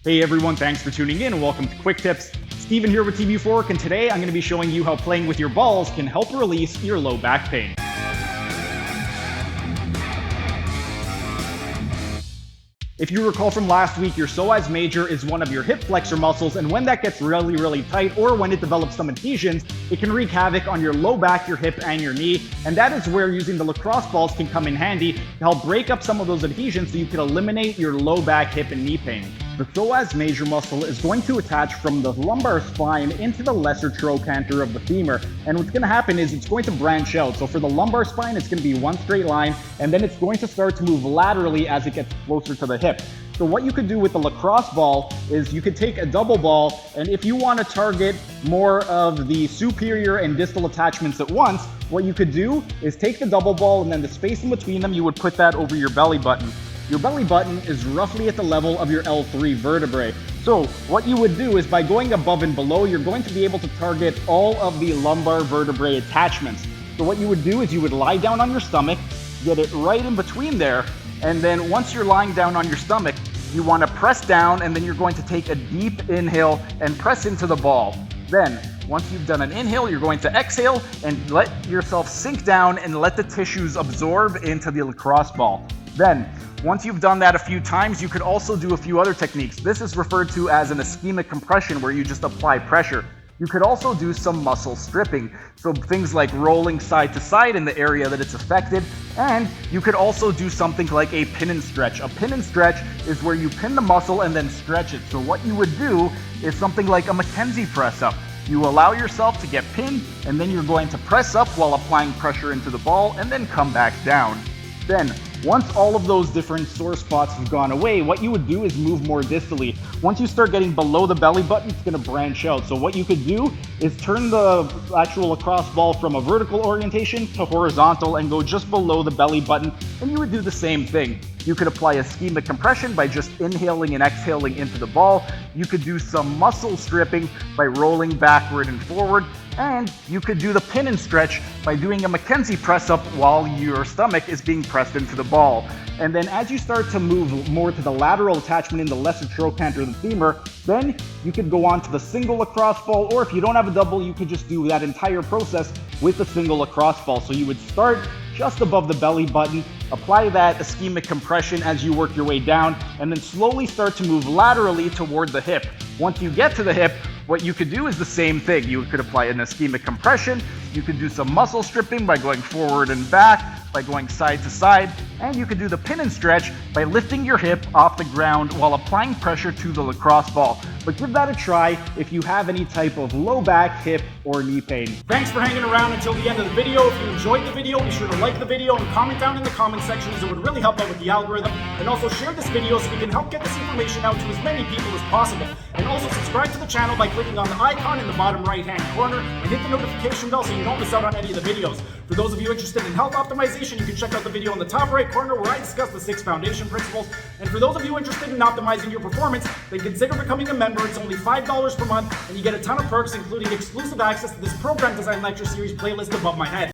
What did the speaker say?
Hey everyone, thanks for tuning in and welcome to Quick Tips. Steven here with TV Fork, and today I'm going to be showing you how playing with your balls can help release your low back pain. If you recall from last week, your psoas major is one of your hip flexor muscles, and when that gets really tight or when it develops some adhesions, it can wreak havoc on your low back, your hip, and your knee. And that is where using the lacrosse balls can come in handy to help break up some of those adhesions so you can eliminate your low back, hip, and knee pain. The psoas major muscle is going to attach from the lumbar spine into the lesser trochanter of the femur. And what's going to happen is it's going to branch out. So for the lumbar spine, it's going to be one straight line, and then it's going to start to move laterally as it gets closer to the hip. So what you could do with the lacrosse ball is you could take a double ball, and if you want to target more of the superior and distal attachments at once, what you could do is take the double ball and then the space in between them, you would put that over your belly button. Your belly button is roughly at the level of your L3 vertebrae. So what you would do is by going above and below, you're going to be able to target all of the lumbar vertebrae attachments. So what you would do is you would lie down on your stomach, get it right in between there, and then once you're lying down on your stomach, you want to press down, and then you're going to take a deep inhale and press into the ball. Then, once you've done an inhale, you're going to exhale and let yourself sink down and let the tissues absorb into the lacrosse ball. Then, once you've done that a few times, you could also do a few other techniques. This is referred to as an ischemic compression, where you just apply pressure. You could also do some muscle stripping, so things like rolling side to side in the area that it's affected, and you could also do something like a pin and stretch. A pin and stretch is where you pin the muscle and then stretch it. So what you would do is something like a Mackenzie press up. You allow yourself to get pinned, and then you're going to press up while applying pressure into the ball and then come back down. Then, once all of those different sore spots have gone away, what you would do is move more distally. Once you start getting below the belly button, it's going to branch out. So what you could do is turn the actual lacrosse ball from a vertical orientation to horizontal and go just below the belly button, and you would do the same thing. You could apply ischemic compression by just inhaling and exhaling into the ball. You could do some muscle stripping by rolling backward and forward. And you could do the pin and stretch by doing a Mackenzie press up while your stomach is being pressed into the ball. And then as you start to move more to the lateral attachment in the lesser trochanter of the femur, then you could go on to the single lacrosse ball, or if you don't have a double, you could just do that entire process with a single lacrosse ball. So you would start just above the belly button, apply that ischemic compression as you work your way down, and then slowly start to move laterally toward the hip. Once you get to the hip, what you could do is the same thing. You could apply an ischemic compression, you could do some muscle stripping by going forward and back, by going side to side, and you could do the pin and stretch by lifting your hip off the ground while applying pressure to the lacrosse ball. But give that a try if you have any type of low back, hip, or knee pain. Thanks for hanging around until the end of the video. If you enjoyed the video, be sure to like the video and comment down in the comment section, as it would really help out with the algorithm. And also share this video so we can help get this information out to as many people as possible. And also subscribe to the channel by clicking on the icon in the bottom right hand corner and hit the notification bell so you don't miss out on any of the videos. For those of you interested in health optimization, you can check out the video in the top right corner where I discuss the 6 foundation principles. And for those of you interested in optimizing your performance, then consider becoming a member. It's only $5 per month, and you get a ton of perks, including exclusive access to this program design lecture series playlist above my head.